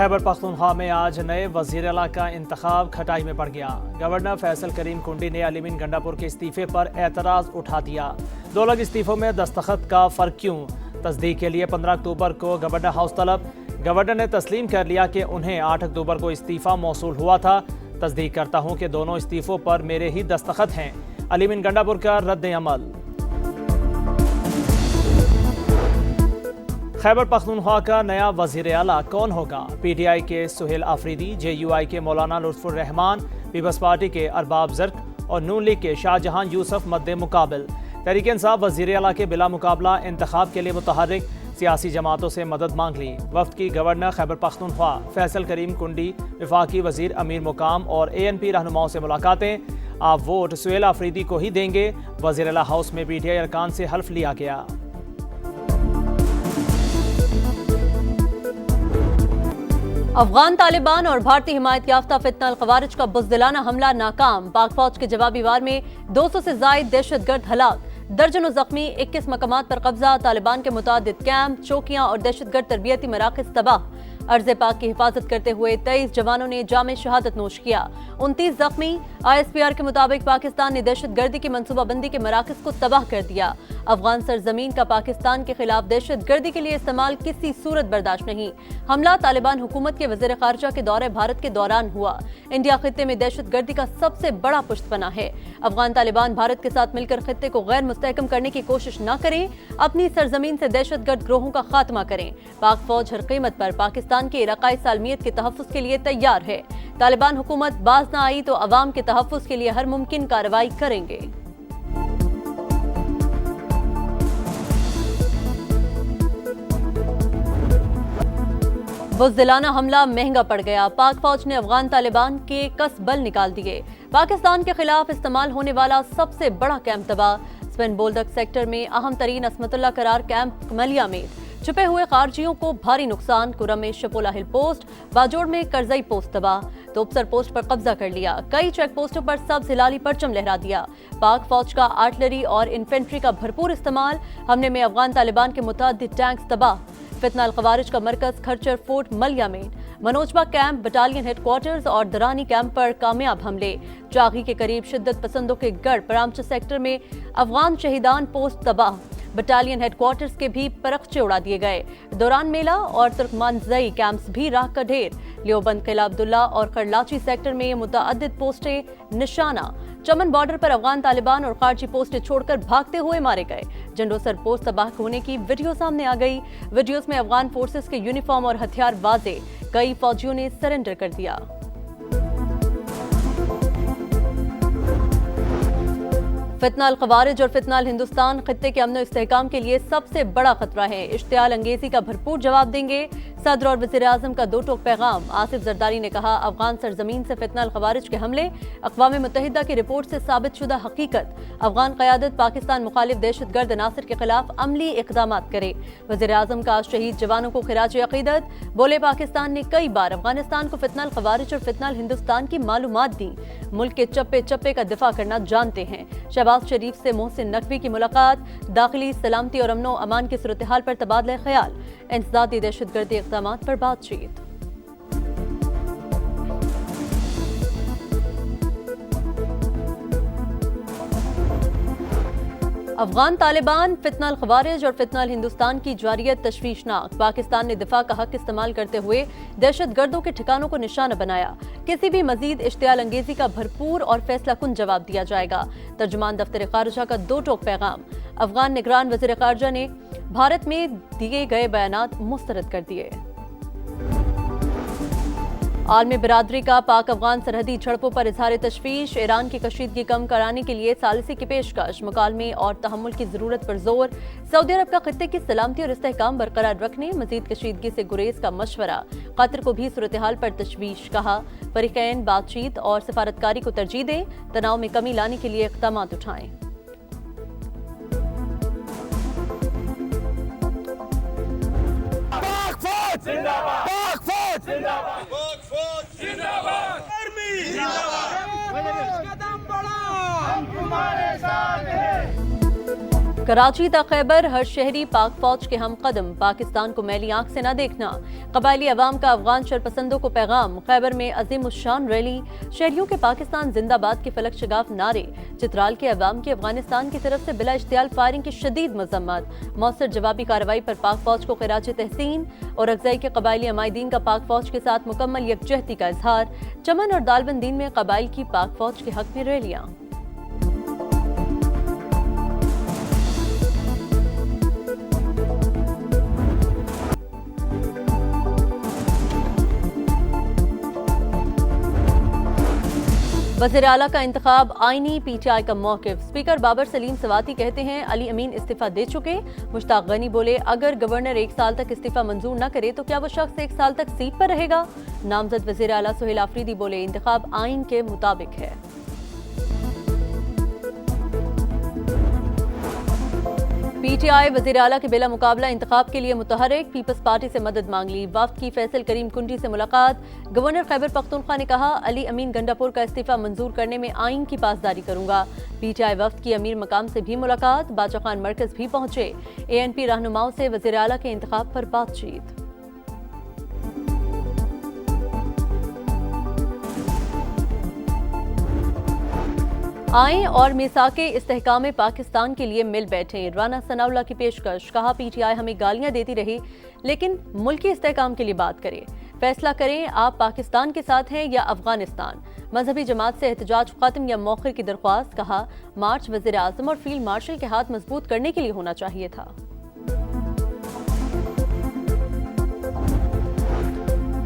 खैबर पख्तूनख्वा में आज नए वज़ीर आला का इंतखाब खटाई में पड़ गया। गवर्नर फैसल करीम कुंडी ने अली मीन गंडापुर के इस्तीफे पर एतराज़ उठा दिया। 2 अलग इस्तीफों में दस्तखत का फ़र्क क्यों? तस्दीक के लिए 15 अक्टूबर को गवर्नर हाउस तलब। गवर्नर ने तस्लीम कर लिया कि उन्हें 8 अक्टूबर को इस्तीफ़ा मौसूल हुआ था। तस्दीक करता हूँ कि दोनों इस्तीफ़ों पर मेरे ही दस्तखत हैं। अली मीन गंडापुर का रद्द अमल। खैबर पख्तूनख्वा का नया वज़ीर आला कौन होगा? PTI के सुहेल आफरीदी, JUI के मौलाना लुत्फुर रहमान, पीपल्स पार्टी के अरबाब ज़र्क और नून लीग के शाहजहां यूसुफ मद्दे मुकाबिल। तहरीक इंसाफ वज़ीर आला के बिला मुकाबला इंतखाब के लिए मुतहर्रिक, सियासी जमातों से मदद मांग ली। वफ्द की गवर्नर खैबर पख्तूनख्वा फैसल करीम कुंडी, वफाकी वज़ीर अमीर मुकाम और ANP रहनुमाओं से मुलाकातें। आप वोट सुहेल आफरीदी को ही देंगे। वज़ीर आला हाउस में PTI अरकान से हल्फ लिया गया। अफगान तालिबान और भारतीय हिमायत याफ्ता फितना अल-ख़वारिज का बुज़दिलाना हमला नाकाम। पाक फौज के जवाबी वार में 200 से ज़ायद दहशतगर्द हलाक, दर्जनों जख्मी, 21 मकामात पर कब्जा। तालिबान के मुतादिद कैंप, चौकियां और दहशतगर्द तरबियती मराकज़ तबाह। अर्ज़ पाक की हिफाजत करते हुए 23 जवानों ने जाम शहादत नोश किया, 29 जख्मी। ISPR के मुताबिक पाकिस्तान ने दहशतगर्दी की मनसूबाबंदी के मराकज़ को तबाह कर दिया। अफगान सरजमीन का पाकिस्तान के खिलाफ दहशतगर्दी के लिए इस्तेमाल किसी सूरत बर्दाश्त नहीं। हमला तालिबान हुकूमत के वज़ीर ख़ारिजा के दौरे भारत के दौरान हुआ। इंडिया खित्ते में दहशतगर्दी का सबसे बड़ा पुश्तपना है। अफगान तालिबान भारत के साथ मिलकर खित्ते को गैर मुस्तहकम करने की कोशिश न करें, अपनी सरजमीन से दहशतगर्द ग्रोहों का खात्मा करें। पाक फौज हर कीमत पर पाकिस्तान के इलाकाई सालमियत के तहफ़्फ़ुज़ के लिए तैयार है। तालिबान हुकूमत बाज न आई तो अवाम के तहफ़्फ़ुज़ के लिए हर मुमकिन कार्रवाई करेंगे। बुज़दिलाना हमला महंगा पड़ गया। पाक फौज ने अफगान तालिबान के कसबल निकाल दिए। पाकिस्तान के खिलाफ इस्तेमाल होने वाला सबसे बड़ा कैंप तबाह। स्पिन बोल्डक सेक्टर में अहम तरीन असमतुल्ला करार कैंप कमलिया में छुपे हुए खारजियों को भारी नुकसान। कुरम में शपोला हिल पोस्ट, बाजोड़ में करजई पोस्ट तबाह। तोपसर पोस्ट पर कब्जा कर लिया। कई चेक पोस्टों पर सब्ज हिलाली परचम लहरा दिया। पाक फौज का आर्टिलरी और इन्फेंट्री का भरपूर इस्तेमाल। हमले में अफगान तालिबान के मुतादिद टैंक्स तबाह। फितना अल-ख़वारिज का मरकज खरचर फोर्ट मलिया में, मनोजबा कैंप, बटालियन हेडक्वार्टर्स और दरानी कैंप पर कामयाब हमले। चागी के करीब शिद्दत पसंदों के गढ़ परामचा सेक्टर में अफगान शहीदान पोस्ट तबाह। बटालियन हेडक्वार्टर्स के भी परखचे उड़ा दिए गए। दौरान मेला और तुर्कमानजई कैंप्स भी राख का ढेर। लियोबंद, किला अब्दुल्ला और करलाची सेक्टर में मुतअद्दिद पोस्टें निशाना। चमन बॉर्डर पर अफगान तालिबान और खारजी पोस्टें छोड़कर भागते हुए मारे गए। जंडोसर पोस्ट तबाह होने की वीडियो सामने आ गई। वीडियोस में अफगान फोर्सेस के यूनिफॉर्म और हथियार वाजे। कई फौजियों ने सरेंडर कर दिया। फितना अल-ख़वारिज और फितना हिंदुस्तान खित्ते के अमन और इस्तेहकाम के लिए सबसे बड़ा खतरा है। इश्तियाल अंगेजी का भरपूर जवाब देंगे। सदर और वज़ीर आज़म का 2 टोक पैगाम। आसिफ जरदारी ने कहा, अफगान सरजमीन से फितना अल-ख़वारिज के हमले अक़वाम मुत्तहिदा की रिपोर्ट से साबित शुदा हकीकत। अफगान क़यादत पाकिस्तान मुखालिफ दहशतगर्द अनासर के खिलाफ अमली इक़दामात करे। वज़ीर आज़म का शहीद जवानों को खिराज अक़ीदत। बोले, पाकिस्तान ने कई बार अफगानिस्तान को फितना अल-ख़वारिज और फितना हिंदुस्तान की मालूमात दी। मुल्क के चप्पे चप्पे का दिफा करना जानते हैं। शहबाज शरीफ से मोहसिन नकवी की मुलाकात। दाखिली सलामती और अमनो अमान की सूरत हाल पर तबादला ख्याल। इंसदादी दहशतगर्दी इक़दामात पर बातचीत। अफगान तालिबान, फितना अल-ख़वारिज और फितना हिंदुस्तान की जारियत तशवीशनाक। पाकिस्तान ने दिफा का हक इस्तेमाल करते हुए दहशतगर्दों के ठिकानों को निशाना बनाया। किसी भी मजीद इश्तियाल अंगेजी का भरपूर और फैसला कुन जवाब दिया जाएगा। तर्जुमान दफ्तर ख़ारिजा का 2 टोक पैगाम। अफगान निगरान वज़ीर ख़ारिजा ने भारत में दिए गए बयानात मुस्तरद कर दिए। आलमी बिरादरी का पाक अफगान सरहदी झड़पों पर इजहार तशवीश। ईरान की कशीदगी कम कराने के लिए सालिसी की पेशकश। मुकालमे और तहम्मुल की जरूरत पर जोर। सऊदी अरब का खित्ते की सलामती और इस्तेहकाम बरकरार रखने, मजीद कशीदगी से गुरेज का मशवरा। कतर को भी सूरत हाल पर तशवीश। कहा, फरीकैन बातचीत और सफारतकारी को तरजीह दें, तनाव में कमी लाने के लिए इक़दामात उठाएं। कराची तक खैबर, हर शहरी पाक फौज के हम कदम, पाकिस्तान को मैली आंख से न देखना। कबायली अवाम का अफगान शरपसंदों को पैगाम, खैबर में अजीम उशान रैली, शहरियों के पाकिस्तान जिंदाबाद के फलक शगाफ नारे, चित्राल के अवाम की अफगानिस्तान की तरफ से बिला इश्तियाल फायरिंग की शदीद मजम्मत, मौसर जवाबी कार्रवाई पर पाक फौज को खिराज तहसीन और अगज़ई के कबायली अमायदीन का पाक फौज के साथ मुकम्मल यकजहती का इजहार। चमन और दालबंदीन में कबाइल की पाक फौज के हक में रैलियां। वज़ीर आला का इंतखाब आईनी, पीटीआई का मौक़िफ़। स्पीकर बाबर सलीम सवाती कहते हैं अली अमीन इस्तीफा दे चुके। मुश्ताक गनी बोले अगर गवर्नर 1 साल तक इस्तीफा मंजूर न करे तो क्या वो शख्स 1 साल तक सीट पर रहेगा। नामजद वज़ीर आला सुहेल आफरीदी बोले इंतखाब आईन के मुताबिक है। पीटीआई वज़ीर आला के बिला मुकाबला इंतखाब के लिए मुतहरिक, पीपल्स पार्टी से मदद मांग ली। वफ्द की फैसल करीम कुंडी से मुलाकात। गवर्नर खैबर पख्तूनख्वा ने कहा अली अमीन गंडापुर का इस्तीफा मंजूर करने में आइन की पासदारी करूंगा। पीटीआई वफ्द की अमीर मकाम से भी मुलाकात, बादशाह खान मरकज भी पहुंचे। एएनपी रहनुमाओं से वज़ीर आला के इंतखाब पर बातचीत। आएं और मिसाके इस्तेहकाम पाकिस्तान के लिए मिल बैठे। राना सनाउल्लाह की पेशकश, कहा पीटीआई हमें गालियां देती रही लेकिन मुल्की इस्तेहकाम के लिए बात करें। फैसला करें आप पाकिस्तान के साथ हैं या अफगानिस्तान। मजहबी जमात से एहतजाज खत्म या मौखिर की दरख्वास्त, कहा मार्च वज़ीर आज़म और फील्ड मार्शल के हाथ मजबूत करने के लिए होना चाहिए था।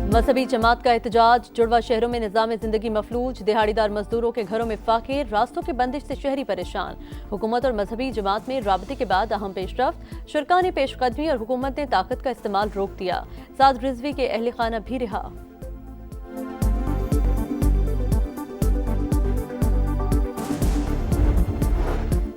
मजहबी जमात का एहतजाज, जुड़वा शहरों में निज़ाम ज़िंदगी मफलूज, दिहाड़ीदार मजदूरों के घरों में फाके, रास्तों की बंदिश से शहरी परेशान। हुकूमत और मजहबी जमात में राबते के बाद अहम पेशरफ्त, शुरका ने पेशकदमी और हुकूमत ने ताकत का इस्तेमाल रोक दिया। साद रिजवी के अहल खाना भी रिहा।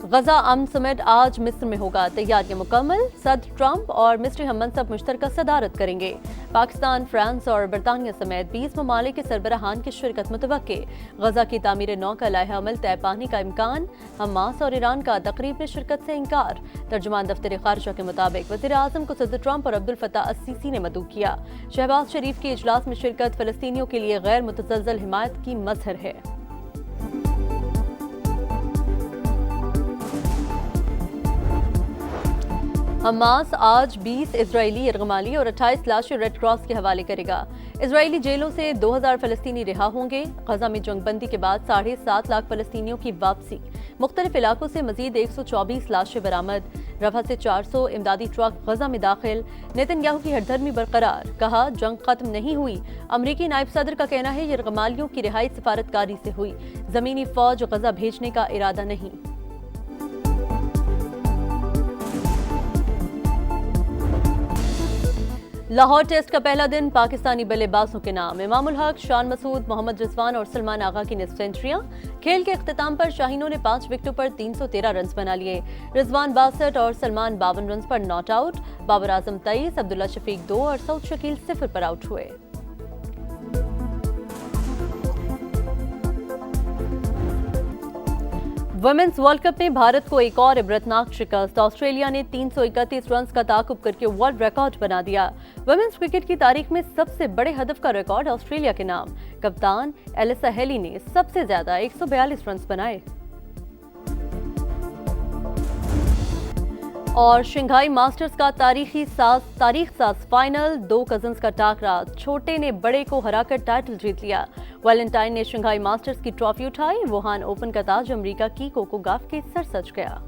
गजा अमन समिट आज मिस्र में होगा, तैयारियां मुकम्मल। सदर ट्रंप और मिस्री हम मनसब मुश्तरका सदारत करेंगे। पाकिस्तान, फ्रांस और बरतानिया समेत 20 ममालिक के सरबराहान की शिरकत मुतवक्के। गजा की तामीर नौ का लाइहा अमल तय पाने का इम्कान। हमास और ईरान का तकरीब में शिरकत से इंकार। तर्जुमान दफ्तर खारजा के मुताबिक वज़ीर आज़म को सदर ट्रंप और अब्दुल फत्ताह अस-सीसी ने मदऊ किया। शहबाज शरीफ के इजलास में शिरकत फ़लस्तीनियों के लिए गैर मुतज़लज़ल हिमायत की मज़हर है। हमास आज 20 इजरायली यरगमाली और 28 लाशें रेड क्रॉस के हवाले करेगा। इजरायली जेलों से 2000 फलस्तीनी रिहा होंगे। गजा में जंगबंदी के बाद 7.5 लाख फलस्तीनियों की वापसी। मुख्तलिफ इलाकों से मजीद 124 लाशें बरामद। रफा से 400 इमदादी ट्रक गजा में दाखिल। नेतन्याहू की हरधर्मी बरकरार, कहा जंग खत्म नहीं हुई। अमरीकी नायब सदर का कहना है यरगमालियों की रिहाई सिफारतकारी से हुई, जमीनी फौज गजा भेजने का इरादा नहीं। लाहौर टेस्ट का पहला दिन पाकिस्तानी बल्लेबाजों के नाम। इमामुल हक, शान मसूद, मोहम्मद रिजवान और सलमान आगा की निस्फ सेंचुरियां। खेल के इख्तिताम पर शाहीनों ने 5 विकेटों पर 313 रन बना लिए। रिजवान 62 और सलमान 52 रन पर नॉट आउट। बाबर आजम 23, अब्दुल्ला शफीक 2 और सऊद शकील 0 पर आउट हुए। वुमेन्स वर्ल्ड कप में भारत को एक और इबरतनाक शिकस्त। ऑस्ट्रेलिया ने 331 रन का ताकुब करके वर्ल्ड रिकॉर्ड बना दिया। वुमेन्स क्रिकेट की तारीख में सबसे बड़े हदफ का रिकॉर्ड ऑस्ट्रेलिया के नाम। कप्तान एलिसा हेली ने सबसे ज्यादा 142 रन बनाए। और शंघाई मास्टर्स का तारीख साज फाइनल, 2 कजन्स का टाकरा। छोटे ने बड़े को हराकर टाइटल जीत लिया। वैलेंटाइन ने शंघाई मास्टर्स की ट्रॉफी उठाई। वुहान ओपन का ताज अमेरिका की कोको गॉफ के सर सज गया।